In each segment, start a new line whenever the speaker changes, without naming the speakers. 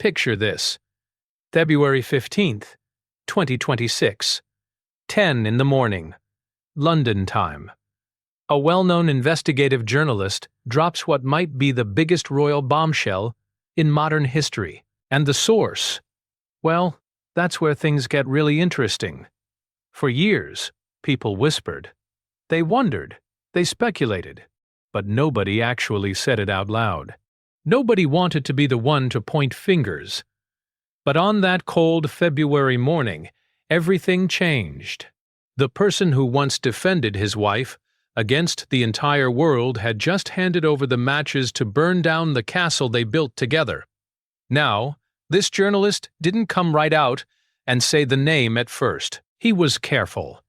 Picture this. February 15th, 2026. 10 in the morning. London time. A well-known investigative journalist drops what might be the biggest royal bombshell in modern history. And the source? Well, that's where things get really interesting. For years, people whispered. They wondered. They speculated. But nobody actually said it out loud. Nobody wanted to be the one to point fingers. But on that cold February morning, everything changed. The person who once defended his wife against the entire world had just handed over the matches to burn down the castle they built together. Now, this journalist didn't come right out and say the name at first. He was careful,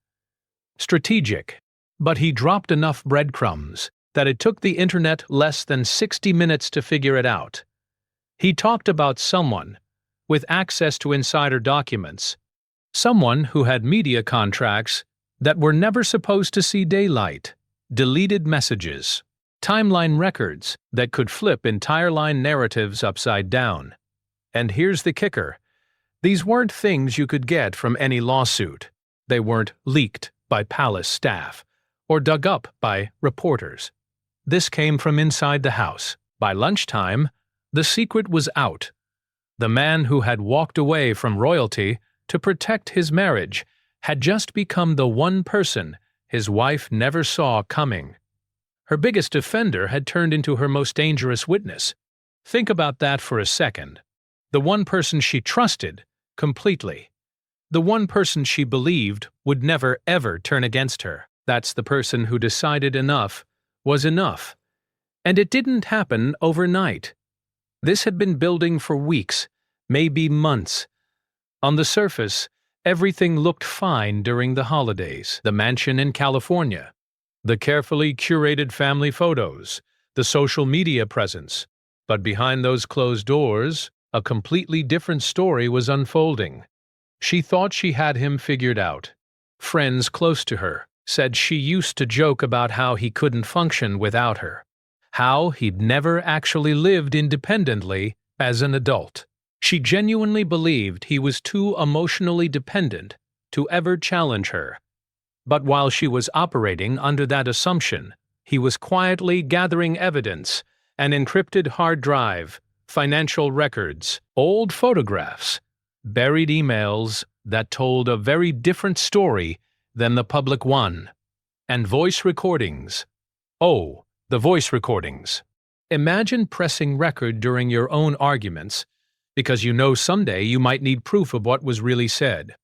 strategic, but he dropped enough breadcrumbs that it took the internet less than 60 minutes to figure it out. He talked about someone with access to insider documents, someone who had media contracts that were never supposed to see daylight, deleted messages, timeline records that could flip entire line narratives upside down. And here's the kicker. These weren't things you could get from any lawsuit. They weren't leaked by palace staff or dug up by reporters. This came from inside the house. By lunchtime, the secret was out. The man who had walked away from royalty to protect his marriage had just become the one person his wife never saw coming. Her biggest offender had turned into her most dangerous witness. Think about that for a second. The one person she trusted completely. The one person she believed would never ever turn against her. That's the person who decided enough was enough. And it didn't happen overnight. This had been building for weeks, maybe months. On the surface, everything looked fine during the holidays. The mansion in California, the carefully curated family photos, the social media presence. But behind those closed doors, a completely different story was unfolding. She thought she had him figured out. Friends close to her said she used to joke about how he couldn't function without her, how he'd never actually lived independently as an adult. She genuinely believed he was too emotionally dependent to ever challenge her. But while she was operating under that assumption, he was quietly gathering evidence, an encrypted hard drive, financial records, old photographs, buried emails that told a very different story than the public one, and voice recordings. Oh, the voice recordings. Imagine pressing record during your own arguments because you know someday you might need proof of what was really said.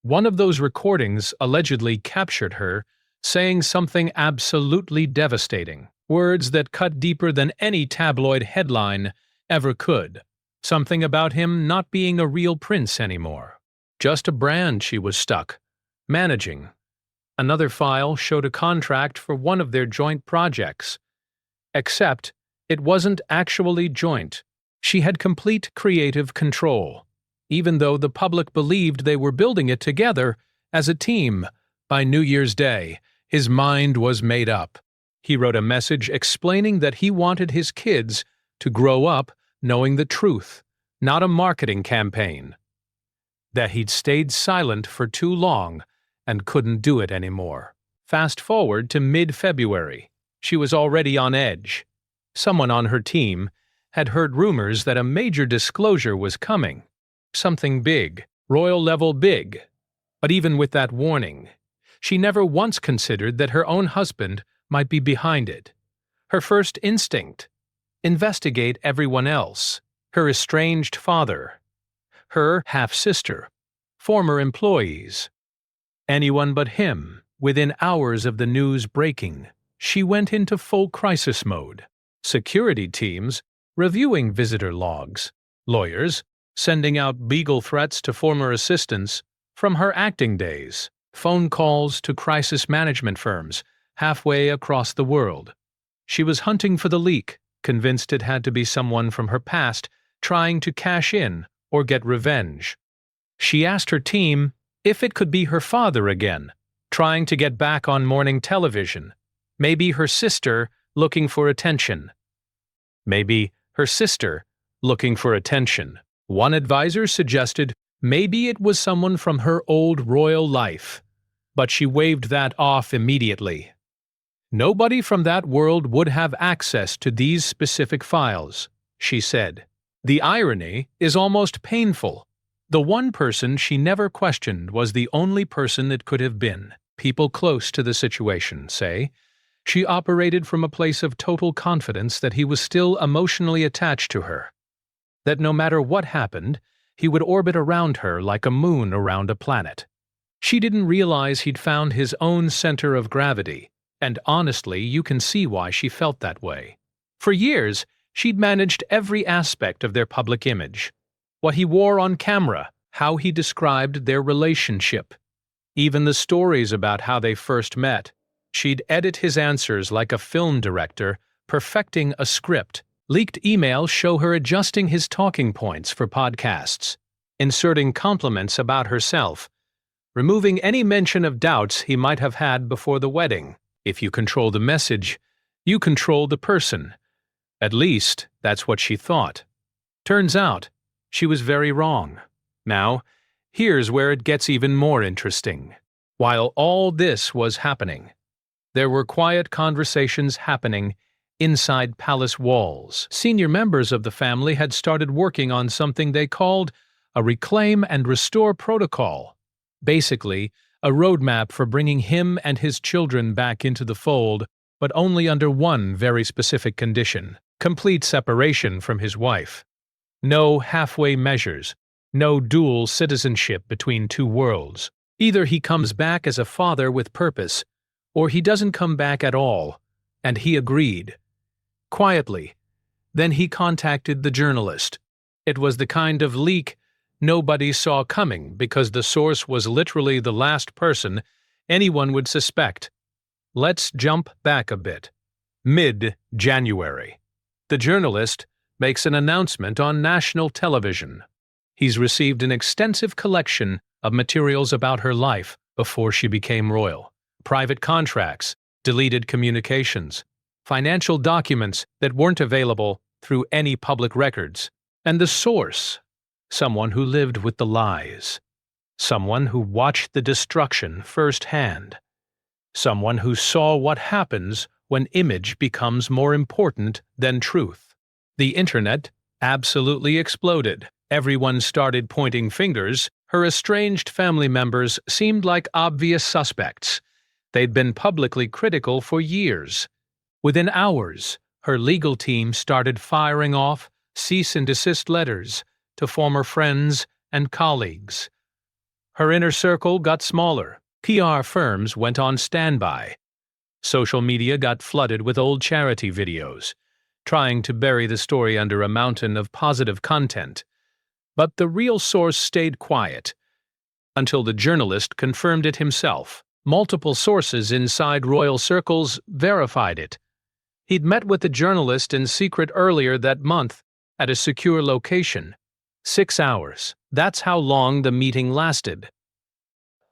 One of those recordings allegedly captured her saying something absolutely devastating, words that cut deeper than any tabloid headline ever could. Something about him not being a real prince anymore. Just a brand she was stuck managing. Another file showed a contract for one of their joint projects. Except it wasn't actually joint. She had complete creative control, even though the public believed they were building it together as a team. By New Year's Day, his mind was made up. He wrote a message explaining that he wanted his kids to grow up knowing the truth, not a marketing campaign. That he'd stayed silent for too long and couldn't do it anymore. Fast forward to mid-February. She was already on edge. Someone on her team had heard rumors that a major disclosure was coming. Something big, royal-level big. But even with that warning, she never once considered that her own husband might be behind it. Her first instinct: investigate everyone else. Her estranged father, her half-sister, former employees. Anyone but him. Within hours of the news breaking, she went into full crisis mode. Security teams reviewing visitor logs, lawyers sending out legal threats to former assistants from her acting days, phone calls to crisis management firms halfway across the world. She was hunting for the leak, convinced it had to be someone from her past trying to cash in or get revenge. She asked her team if it could be her father again, trying to get back on morning television. Maybe her sister looking for attention. Maybe her sister looking for attention. One advisor suggested maybe it was someone from her old royal life, but she waved that off immediately. Nobody from that world would have access to these specific files, she said. The irony is almost painful. The one person she never questioned was the only person it could have been. People close to the situation say she operated from a place of total confidence that he was still emotionally attached to her, that no matter what happened, he would orbit around her like a moon around a planet. She didn't realize he'd found his own center of gravity, and honestly, you can see why she felt that way. For years, she'd managed every aspect of their public image. What he wore on camera, how he described their relationship, even the stories about how they first met. She'd edit his answers like a film director, perfecting a script. Leaked emails show her adjusting his talking points for podcasts, inserting compliments about herself, removing any mention of doubts he might have had before the wedding. If you control the message, you control the person. At least, that's what she thought. Turns out, she was very wrong. Now, here's where it gets even more interesting. While all this was happening, there were quiet conversations happening inside palace walls. Senior members of the family had started working on something they called a reclaim and restore protocol. Basically, a roadmap for bringing him and his children back into the fold, but only under one very specific condition: complete separation from his wife. No halfway measures, no dual citizenship between two worlds. Either he comes back as a father with purpose, or he doesn't come back at all, and he agreed. Quietly. Then he contacted the journalist. It was the kind of leak nobody saw coming because the source was literally the last person anyone would suspect. Let's jump back a bit. Mid-January. The journalist makes an announcement on national television. He's received an extensive collection of materials about her life before she became royal. Private contracts, deleted communications, financial documents that weren't available through any public records. And the source, someone who lived with the lies, someone who watched the destruction firsthand, someone who saw what happens when image becomes more important than truth. The internet absolutely exploded. Everyone started pointing fingers. Her estranged family members seemed like obvious suspects. They'd been publicly critical for years. Within hours, her legal team started firing off cease-and-desist letters to former friends and colleagues. Her inner circle got smaller. PR firms went on standby. Social media got flooded with old charity videos, trying to bury the story under a mountain of positive content. But the real source stayed quiet, until the journalist confirmed it himself. Multiple sources inside royal circles verified it. He'd met with the journalist in secret earlier that month at a secure location. 6 hours. That's how long the meeting lasted.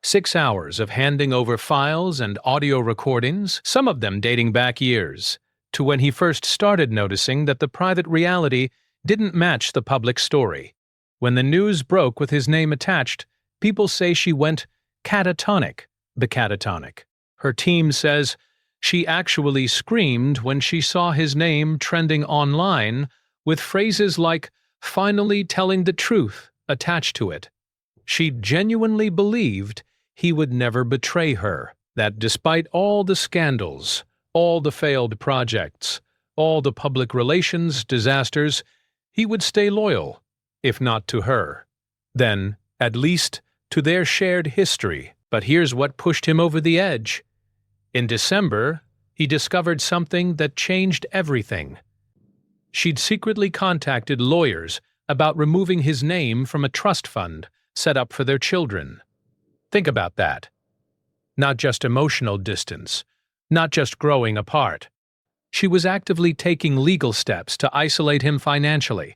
6 hours of handing over files and audio recordings, some of them dating back years, to when he first started noticing that the private reality didn't match the public story. When the news broke with his name attached, people say she went catatonic. Her team says she actually screamed when she saw his name trending online with phrases like "finally telling the truth" attached to it. She genuinely believed he would never betray her, that despite all the scandals, all the failed projects, all the public relations disasters, he would stay loyal, if not to her, then, at least, to their shared history. But here's what pushed him over the edge. In December, he discovered something that changed everything. She'd secretly contacted lawyers about removing his name from a trust fund set up for their children. Think about that. Not just emotional distance, not just growing apart. She was actively taking legal steps to isolate him financially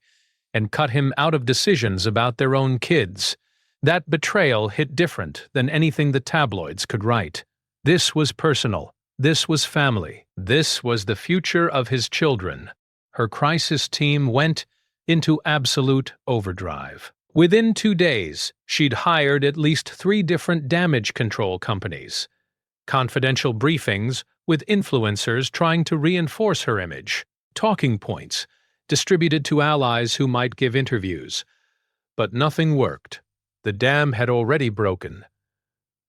and cut him out of decisions about their own kids. That betrayal hit different than anything the tabloids could write. This was personal. This was family. This was the future of his children. Her crisis team went into absolute overdrive. Within 2 days, she'd hired at least 3 different damage control companies, confidential briefings with influencers trying to reinforce her image, talking points distributed to allies who might give interviews. But nothing worked. The dam had already broken.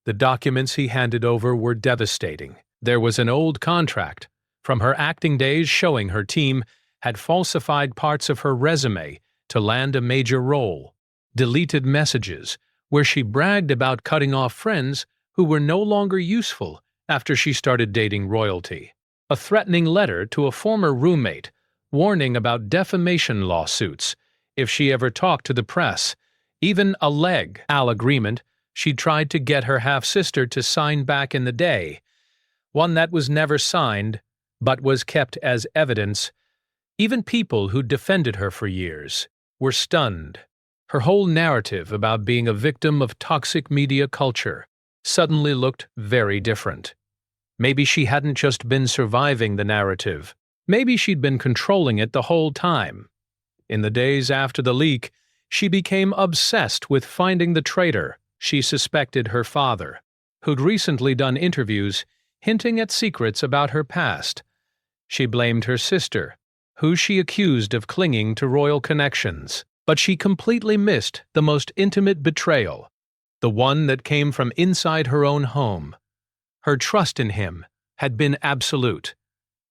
The documents he handed over were devastating. There was an old contract from her acting days showing her team had falsified parts of her resume to land a major role, deleted messages where she bragged about cutting off friends who were no longer useful after she started dating royalty, a threatening letter to a former roommate warning about defamation lawsuits if she ever talked to the press, even a leg-al agreement she tried to get her half-sister to sign back in the day, one that was never signed but was kept as evidence. Even people who defended her for years were stunned. Her whole narrative about being a victim of toxic media culture suddenly looked very different. Maybe she hadn't just been surviving the narrative. Maybe she'd been controlling it the whole time. In the days after the leak, she became obsessed with finding the traitor. She suspected her father, who'd recently done interviews hinting at secrets about her past. She blamed her sister, who she accused of clinging to royal connections. But she completely missed the most intimate betrayal, the one that came from inside her own home. Her trust in him had been absolute.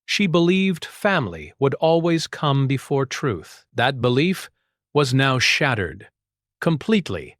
She believed family would always come before truth. That belief was now shattered. Completely,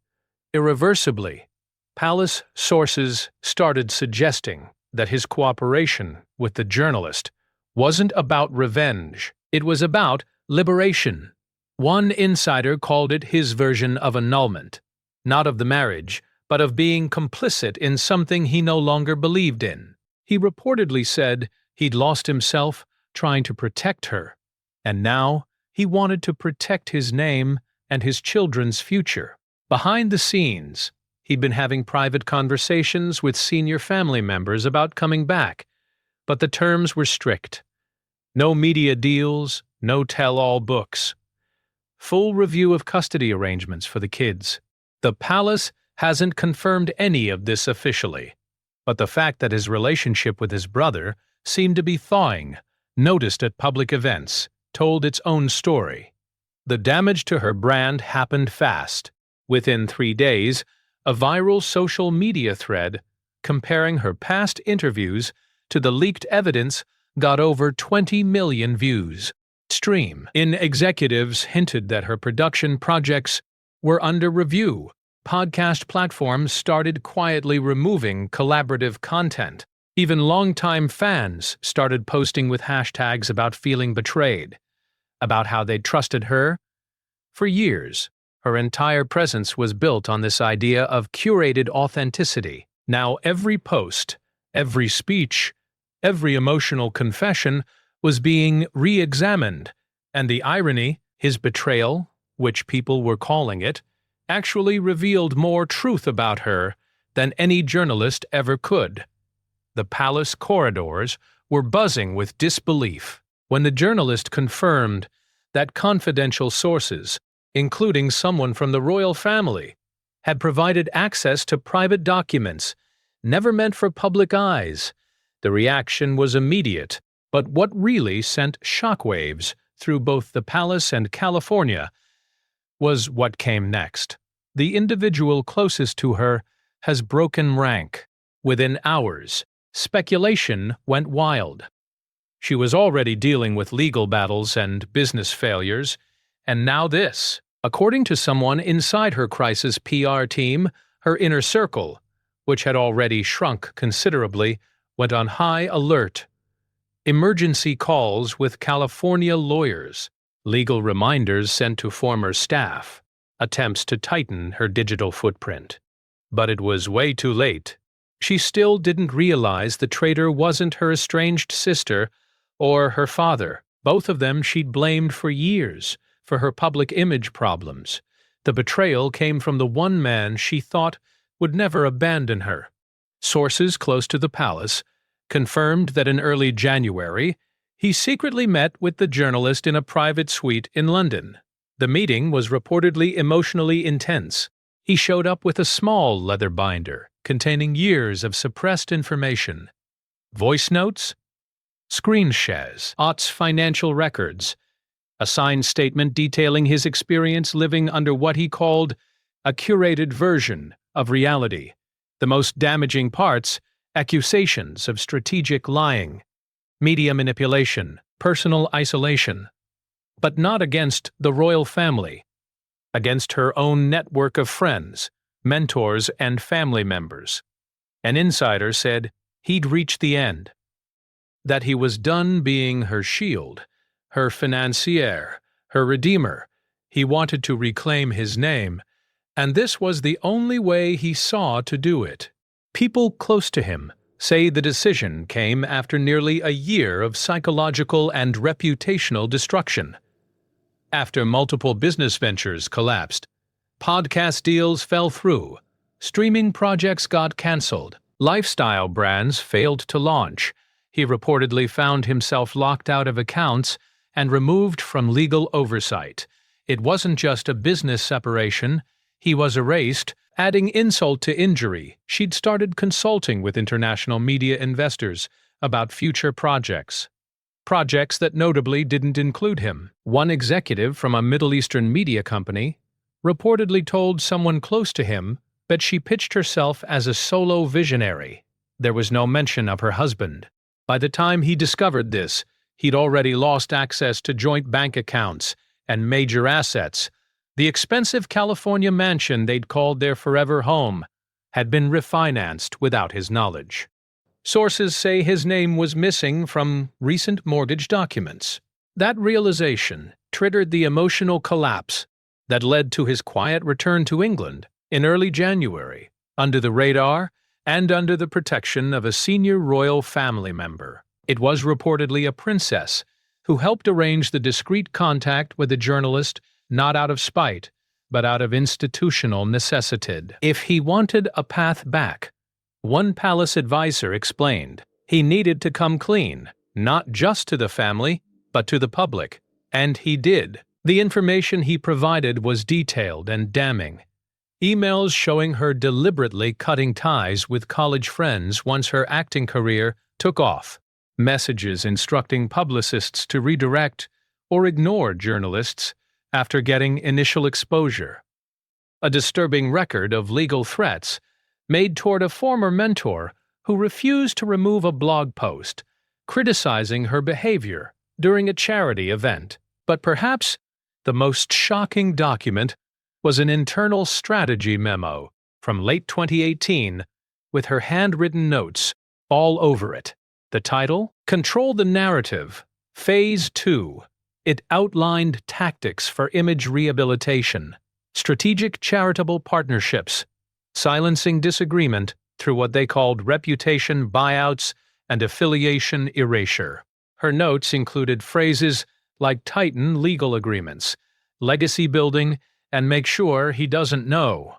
irreversibly. Palace sources started suggesting that his cooperation with the journalist wasn't about revenge. It was about liberation. One insider called it his version of annulment, not of the marriage, but of being complicit in something he no longer believed in. He reportedly said he'd lost himself trying to protect her, and now he wanted to protect his name and his children's future. Behind the scenes, he'd been having private conversations with senior family members about coming back, but the terms were strict. No media deals, no tell-all books. Full review of custody arrangements for the kids. The palace hasn't confirmed any of this officially, but the fact that his relationship with his brother seemed to be thawing, noticed at public events, told its own story. The damage to her brand happened fast. Within 3 days, a viral social media thread comparing her past interviews to the leaked evidence got over 20 million views. Executives hinted that her production projects were under review. Podcast platforms started quietly removing collaborative content. Even longtime fans started posting with hashtags about feeling betrayed, about how they'd trusted her. For years, her entire presence was built on this idea of curated authenticity. Now every post, every speech, every emotional confession was being re-examined, and the irony, his betrayal, which people were calling it, actually revealed more truth about her than any journalist ever could. The palace corridors were buzzing with disbelief when the journalist confirmed that confidential sources, including someone from the royal family, had provided access to private documents never meant for public eyes. The reaction was immediate, but what really sent shockwaves through both the palace and California was what came next. The individual closest to her has broken rank. Within hours, speculation went wild. She was already dealing with legal battles and business failures, and now this. According to someone inside her crisis PR team, her inner circle, which had already shrunk considerably, went on high alert. Emergency calls with California lawyers, legal reminders sent to former staff, attempts to tighten her digital footprint. But it was way too late. She still didn't realize the traitor wasn't her estranged sister or her father. Both of them she'd blamed for years for her public image problems. The betrayal came from the one man she thought would never abandon her. Sources close to the palace confirmed that in early January, he secretly met with the journalist in a private suite in London. The meeting was reportedly emotionally intense. He showed up with a small leather binder containing years of suppressed information, voice notes, screen shares, Ott's financial records, a signed statement detailing his experience living under what he called a curated version of reality. The most damaging parts, accusations of strategic lying, media manipulation, personal isolation. But not against the royal family, against her own network of friends, mentors, and family members. An insider said he'd reached the end, that he was done being her shield, her financier, her redeemer. He wanted to reclaim his name, and this was the only way he saw to do it. People close to him say the decision came after nearly a year of psychological and reputational destruction. After multiple business ventures collapsed, podcast deals fell through, streaming projects got cancelled, lifestyle brands failed to launch, he reportedly found himself locked out of accounts and removed from legal oversight. It wasn't just a business separation, he was erased. Adding insult to injury, she'd started consulting with international media investors about future projects that notably didn't include him. One executive from a Middle Eastern media company reportedly told someone close to him that she pitched herself as a solo visionary. There was no mention of her husband. By the time he discovered this, he'd already lost access to joint bank accounts and major assets. The expensive California mansion they'd called their forever home had been refinanced without his knowledge. Sources say his name was missing from recent mortgage documents. That realization triggered the emotional collapse that led to his quiet return to England in early January, under the radar and under the protection of a senior royal family member. It was reportedly a princess who helped arrange the discreet contact with a journalist, not out of spite, but out of institutional necessity. If he wanted a path back, one palace advisor explained, he needed to come clean, not just to the family, but to the public. And he did. The information he provided was detailed and damning. Emails showing her deliberately cutting ties with college friends once her acting career took off. Messages instructing publicists to redirect or ignore journalists after getting initial exposure. A disturbing record of legal threats made toward a former mentor who refused to remove a blog post criticizing her behavior during a charity event. But perhaps the most shocking document was an internal strategy memo from late 2018 with her handwritten notes all over it. The title? Control the Narrative, Phase 2. It outlined tactics for image rehabilitation, strategic charitable partnerships, silencing disagreement through what they called reputation buyouts and affiliation erasure. Her notes included phrases like tighten legal agreements, legacy building, and make sure he doesn't know.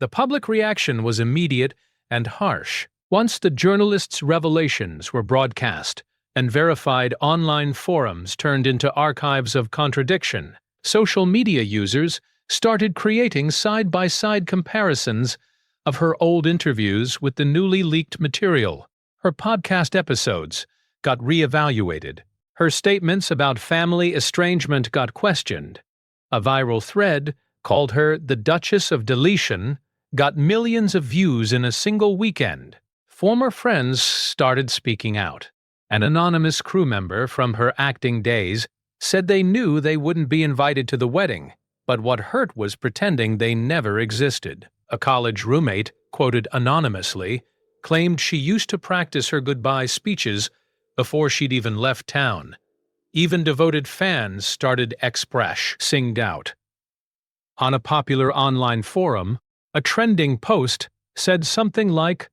The public reaction was immediate and harsh. Once the journalist's revelations were broadcast and verified online forums turned into archives of contradiction, social media users started creating side-by-side comparisons of her old interviews with the newly leaked material. Her podcast episodes got reevaluated. Her statements about family estrangement got questioned. A viral thread, called her the Duchess of Deletion, got millions of views in a single weekend. Former friends started speaking out. An anonymous crew member from her acting days said they knew they wouldn't be invited to the wedding, but what hurt was pretending they never existed. A college roommate, quoted anonymously, claimed she used to practice her goodbye speeches before she'd even left town. Even devoted fans started expressing doubt. On a popular online forum, a trending post said something like,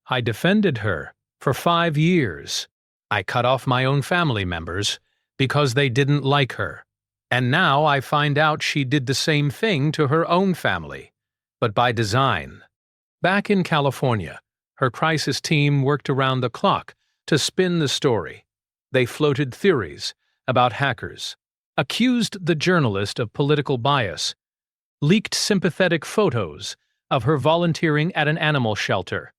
"I defended her for 5 years. I cut off my own family members because they didn't like her. And now I find out she did the same thing to her own family, but by design." Back in California, her crisis team worked around the clock to spin the story. They floated theories about hackers, accused the journalist of political bias, leaked sympathetic photos of her volunteering at an animal shelter.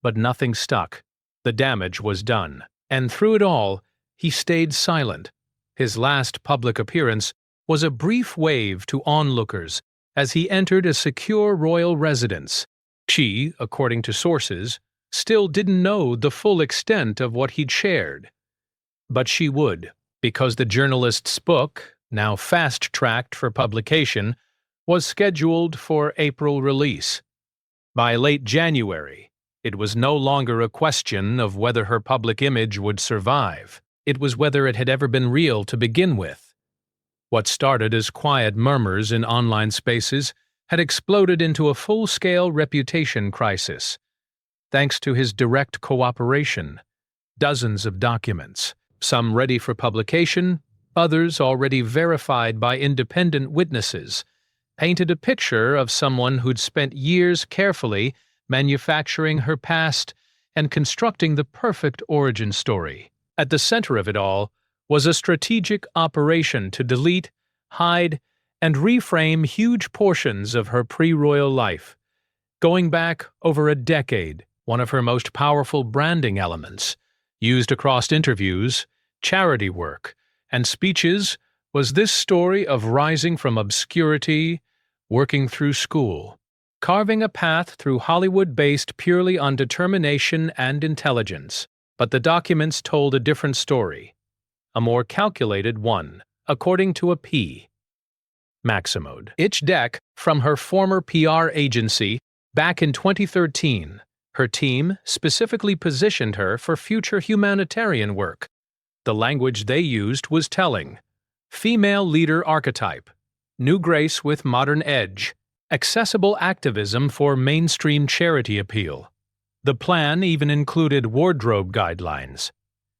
But nothing stuck. The damage was done. And through it all, he stayed silent. His last public appearance was a brief wave to onlookers as he entered a secure royal residence. She, according to sources, still didn't know the full extent of what he'd shared. But she would, because the journalist's book, now fast-tracked for publication, was scheduled for April release. By late January, it was no longer a question of whether her public image would survive. It was whether it had ever been real to begin with. What started as quiet murmurs in online spaces had exploded into a full-scale reputation crisis. Thanks to his direct cooperation, dozens of documents, some ready for publication, others already verified by independent witnesses, painted a picture of someone who'd spent years carefully manufacturing her past and constructing the perfect origin story. At the center of it all was a strategic operation to delete, hide, and reframe huge portions of her pre-royal life. Going back over a decade, one of her most powerful branding elements, used across interviews, charity work, and speeches, was this story of rising from obscurity, working through school, carving a path through Hollywood based purely on determination and intelligence. But the documents told a different story, a more calculated one, according to a P. Maximode. Itch deck from her former PR agency back in 2013. Her team specifically positioned her for future humanitarian work. The language they used was telling. Female leader archetype, new grace with modern edge, accessible activism for mainstream charity appeal. The plan even included wardrobe guidelines.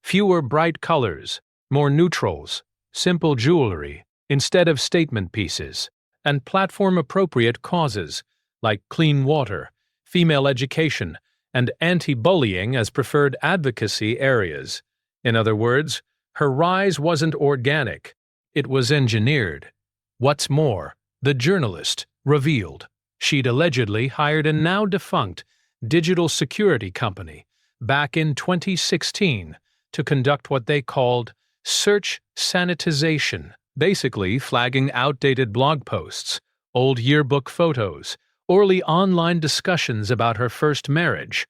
Fewer bright colors, more neutrals, simple jewelry instead of statement pieces, and platform-appropriate causes like clean water, female education, and anti-bullying as preferred advocacy areas. In other words, her rise wasn't organic, it was engineered. What's more, the journalist revealed she'd allegedly hired a now-defunct digital security company back in 2016 to conduct what they called search sanitization, basically flagging outdated blog posts, old yearbook photos, early online discussions about her first marriage,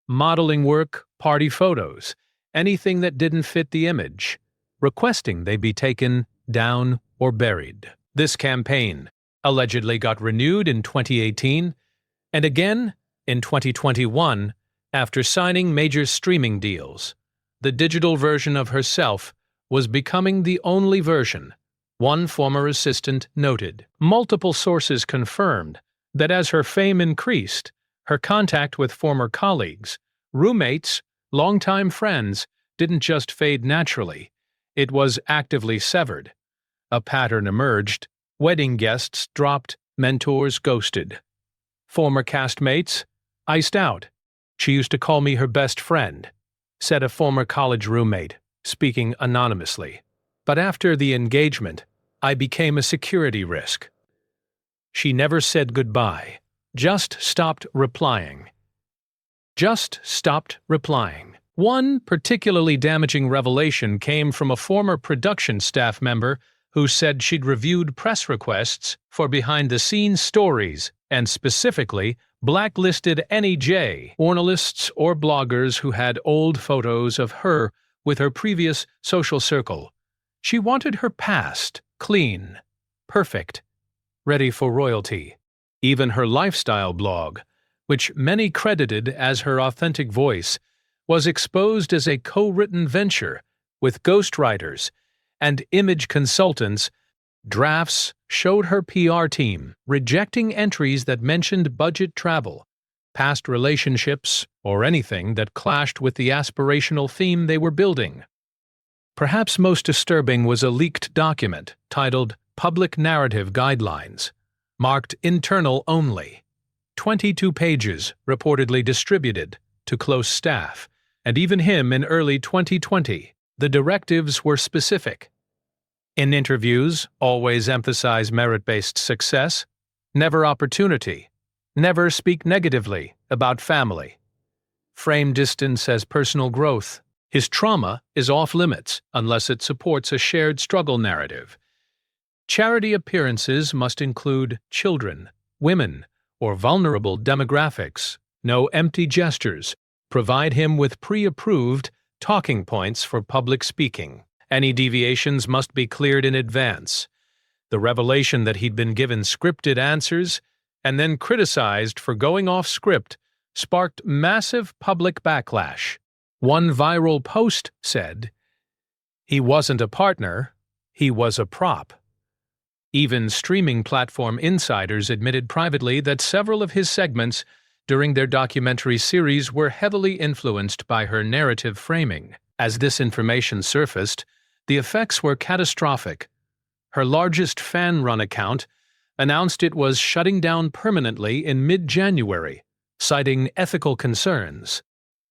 modeling work, party photos, anything that didn't fit the image, requesting they be taken down or buried. This campaign allegedly got renewed in 2018 and again in 2021 after signing major streaming deals. The digital version of herself was becoming the only version, one former assistant noted. Multiple sources confirmed that as her fame increased, her contact with former colleagues, roommates, longtime friends didn't just fade naturally, it was actively severed. A pattern emerged. Wedding guests dropped, mentors ghosted. Former castmates iced out. She used to call me her best friend, said a former college roommate, speaking anonymously. But after the engagement, I became a security risk. She never said goodbye, just stopped replying. One particularly damaging revelation came from a former production staff member who said she'd reviewed press requests for behind-the-scenes stories and specifically blacklisted any journalists or bloggers who had old photos of her with her previous social circle. She wanted her past clean, perfect, ready for royalty. Even her lifestyle blog, which many credited as her authentic voice, was exposed as a co-written venture with ghostwriters and image consultants. Drafts showed her PR team rejecting entries that mentioned budget travel, past relationships, or anything that clashed with the aspirational theme they were building. Perhaps most disturbing was a leaked document titled Public Narrative Guidelines, marked internal only. 22 pages reportedly distributed to close staff, and even him in early 2020. The directives were specific. In interviews, always emphasize merit-based success, never opportunity, never speak negatively about family. Frame distance as personal growth. His trauma is off-limits unless it supports a shared struggle narrative. Charity appearances must include children, women, or vulnerable demographics. No empty gestures. Provide him with pre-approved talking points for public speaking. Any deviations must be cleared in advance. The revelation that he'd been given scripted answers and then criticized for going off script sparked massive public backlash. One viral post said, "He wasn't a partner, he was a prop." Even streaming platform insiders admitted privately that several of his segments during their documentary series were heavily influenced by her narrative framing. As this information surfaced, the effects were catastrophic. Her largest fan-run account announced it was shutting down permanently in mid-January, citing ethical concerns.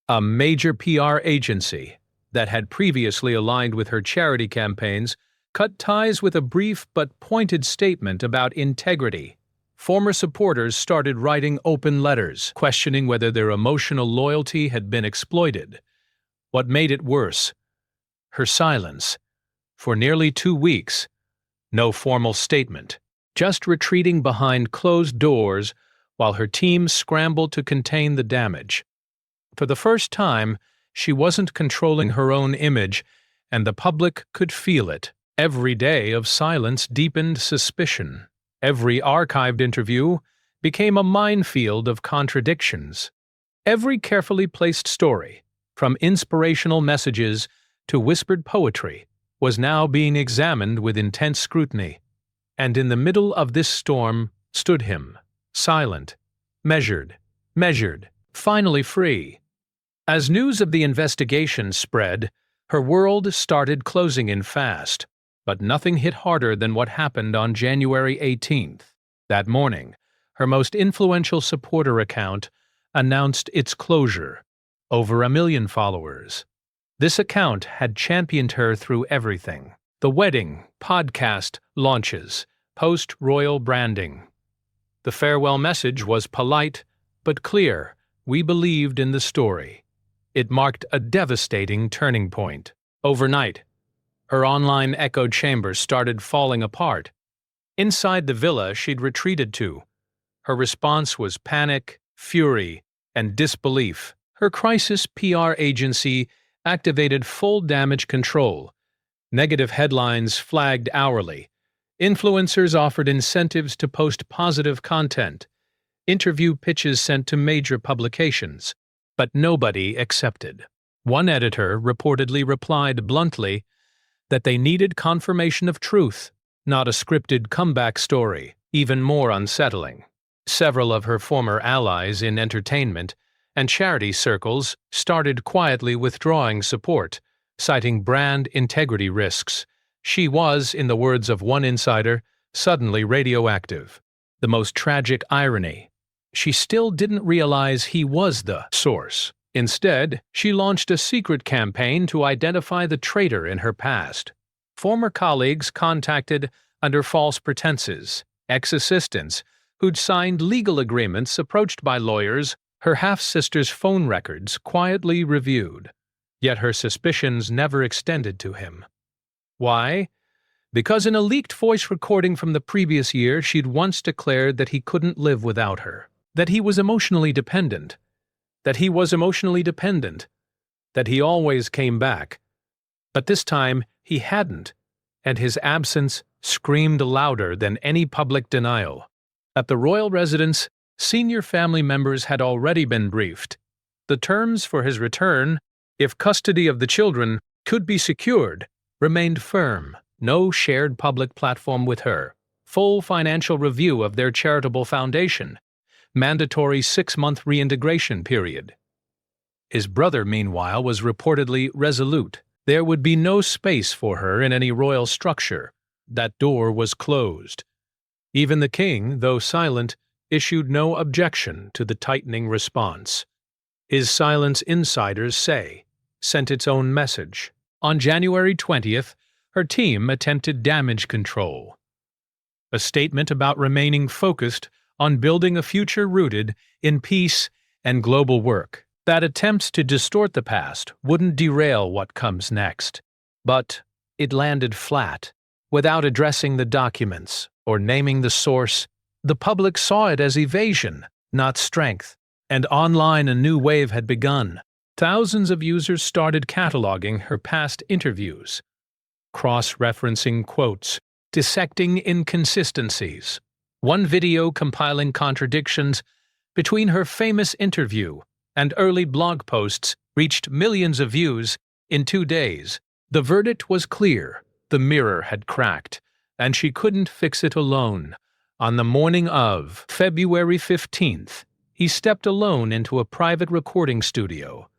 A major PR agency that had previously aligned with her charity campaigns cut ties with a brief but pointed statement about integrity. Former supporters started writing open letters, questioning whether their emotional loyalty had been exploited. What made it worse? Her silence. For nearly 2 weeks, no formal statement, just retreating behind closed doors while her team scrambled to contain the damage. For the first time, she wasn't controlling her own image, and the public could feel it. Every day of silence deepened suspicion. Every archived interview became a minefield of contradictions. Every carefully placed story, from inspirational messages to whispered poetry, was now being examined with intense scrutiny. And in the middle of this storm stood him, silent, measured, finally free. As news of the investigation spread, her world started closing in fast. But nothing hit harder than what happened on January 18th. That morning, her most influential supporter account announced its closure. Over 1 million followers. This account had championed her through everything. The wedding, podcast, launches, post-royal branding. The farewell message was polite, but clear. We believed in the story. It marked a devastating turning point. Overnight, her online echo chamber started falling apart. Inside the villa she'd retreated to, her response was panic, fury, and disbelief. Her crisis PR agency activated full damage control. Negative headlines flagged hourly. Influencers offered incentives to post positive content. Interview pitches sent to major publications. But nobody accepted. One editor reportedly replied bluntly that they needed confirmation of truth, not a scripted comeback story. Even more unsettling, several of her former allies in entertainment and charity circles started quietly withdrawing support, citing brand integrity risks. She was, in the words of one insider, suddenly radioactive. The most tragic irony: she still didn't realize he was the source. Instead, she launched a secret campaign to identify the traitor in her past. Former colleagues contacted under false pretenses. Ex-assistants who'd signed legal agreements approached by lawyers, her half-sister's phone records quietly reviewed. Yet her suspicions never extended to him. Why? Because in a leaked voice recording from the previous year she'd once declared that he couldn't live without her, that he was emotionally dependent, that he always came back. But this time he hadn't, and his absence screamed louder than any public denial. At the royal residence, senior family members had already been briefed. The terms for his return, if custody of the children could be secured, remained firm. No shared public platform with her, full financial review of their charitable foundation, mandatory 6-month reintegration period. His brother, meanwhile, was reportedly resolute. There would be no space for her in any royal structure. That door was closed. Even the king, though silent, issued no objection to the tightening response. His silence, insiders say, sent its own message. On January 20th, Her team attempted damage control, a statement about remaining focused on building a future rooted in peace and global work. That attempts to distort the past wouldn't derail what comes next. But it landed flat. Without addressing the documents or naming the source, the public saw it as evasion, not strength. And online a new wave had begun. Thousands of users started cataloging her past interviews, cross-referencing quotes, dissecting inconsistencies. One video compiling contradictions between her famous interview and early blog posts reached millions of views in 2 days. The verdict was clear. The mirror had cracked, and she couldn't fix it alone. On the morning of February 15th, he stepped alone into a private recording studio.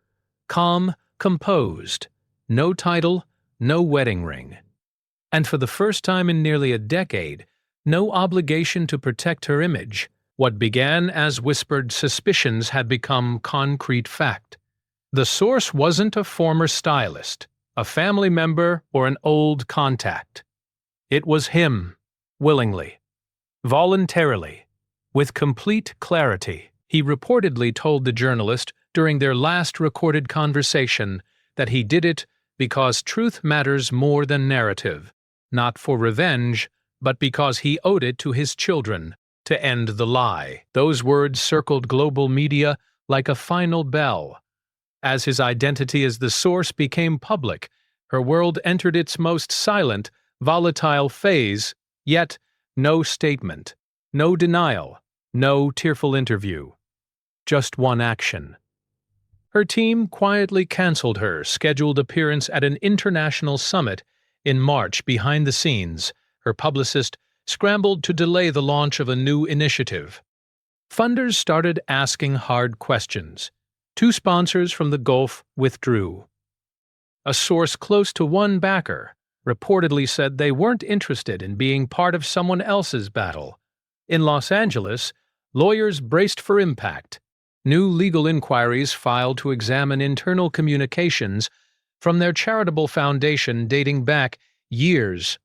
Calm, composed, no title, no wedding ring. And for the first time in nearly a decade, no obligation to protect her image. What began as whispered suspicions had become concrete fact. The source wasn't a former stylist, a family member, or an old contact. It was him, willingly, voluntarily, with complete clarity. He reportedly told the journalist during their last recorded conversation that he did it because truth matters more than narrative, not for revenge, but because he owed it to his children to end the lie. Those words circled global media like a final bell. As his identity as the source became public, her world entered its most silent, volatile phase, yet no statement, no denial, no tearful interview. Just one action. Her team quietly canceled her scheduled appearance at an international summit in March. Behind the scenes, her publicist scrambled to delay the launch of a new initiative. Funders started asking hard questions. 2 sponsors from the Gulf withdrew. A source close to one backer reportedly said they weren't interested in being part of someone else's battle. In Los Angeles, lawyers braced for impact. New legal inquiries filed to examine internal communications from their charitable foundation dating back years.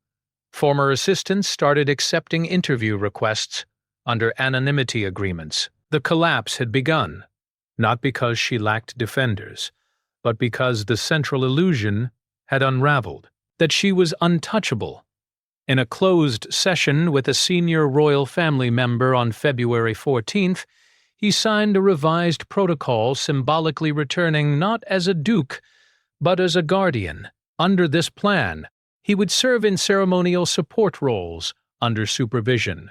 Former assistants started accepting interview requests under anonymity agreements. The collapse had begun, not because she lacked defenders, but because the central illusion had unraveled, that she was untouchable. In a closed session with a senior royal family member on February 14th, he signed a revised protocol symbolically returning not as a duke, but as a guardian. Under this plan, he would serve in ceremonial support roles under supervision,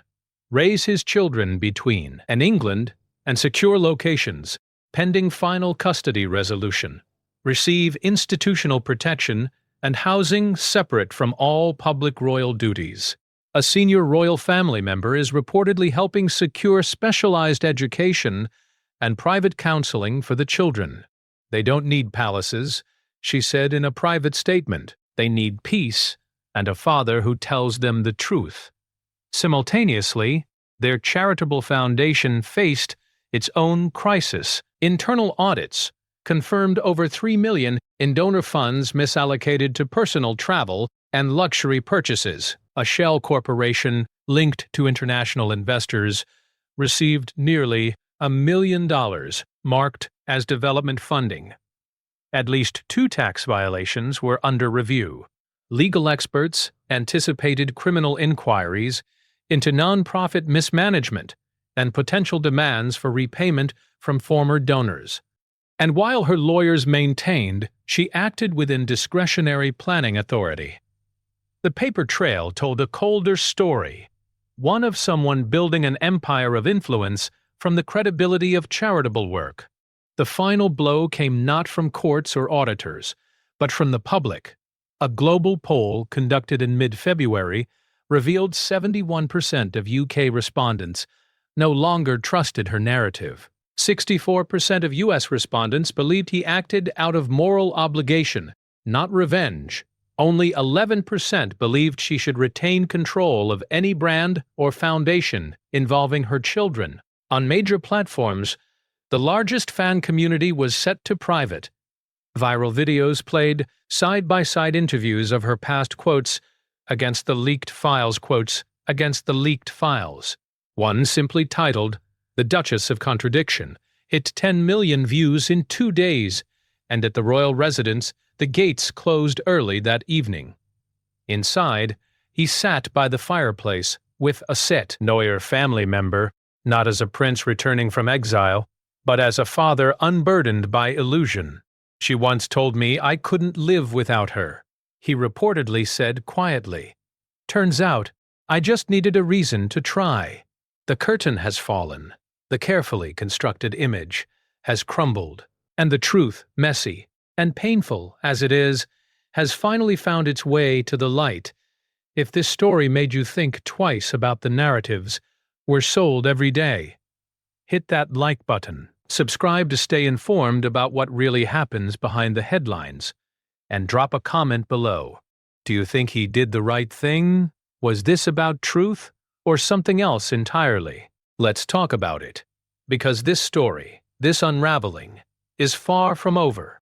raise his children between England and secure locations, pending final custody resolution, receive institutional protection and housing separate from all public royal duties. A senior royal family member is reportedly helping secure specialized education and private counseling for the children. They don't need palaces, she said in a private statement. They need peace and a father who tells them the truth. Simultaneously, their charitable foundation faced its own crisis. Internal audits confirmed over $3 million in donor funds misallocated to personal travel and luxury purchases. A shell corporation linked to international investors received nearly $1 million, marked as development funding. At least 2 tax violations were under review. Legal experts anticipated criminal inquiries into nonprofit mismanagement and potential demands for repayment from former donors. And while her lawyers maintained she acted within discretionary planning authority, the paper trail told a colder story, one of someone building an empire of influence from the credibility of charitable work. The final blow came not from courts or auditors, but from the public. A global poll conducted in mid-February revealed 71% of UK respondents no longer trusted her narrative. 64% of US respondents believed he acted out of moral obligation, not revenge. Only 11% believed she should retain control of any brand or foundation involving her children. On major platforms, the largest fan community was set to private, Viral videos played side-by-side interviews of her past quotes against the leaked files. One simply titled, "The Duchess of Contradiction," hit 10 million views in 2 days, and at the royal residence, the gates closed early that evening. Inside, he sat by the fireplace with a Neuer family member, not as a prince returning from exile, but as a father unburdened by illusion. "She once told me I couldn't live without her," he reportedly said quietly. "Turns out, I just needed a reason to try." The curtain has fallen. The carefully constructed image has crumbled, and the truth, messy and painful as it is, has finally found its way to the light. If this story made you think twice about the narratives we're sold every day, hit that like button, subscribe to stay informed about what really happens behind the headlines, and drop a comment below. Do you think he did the right thing? Was this about truth or something else entirely? Let's talk about it, because this story, this unraveling, is far from over.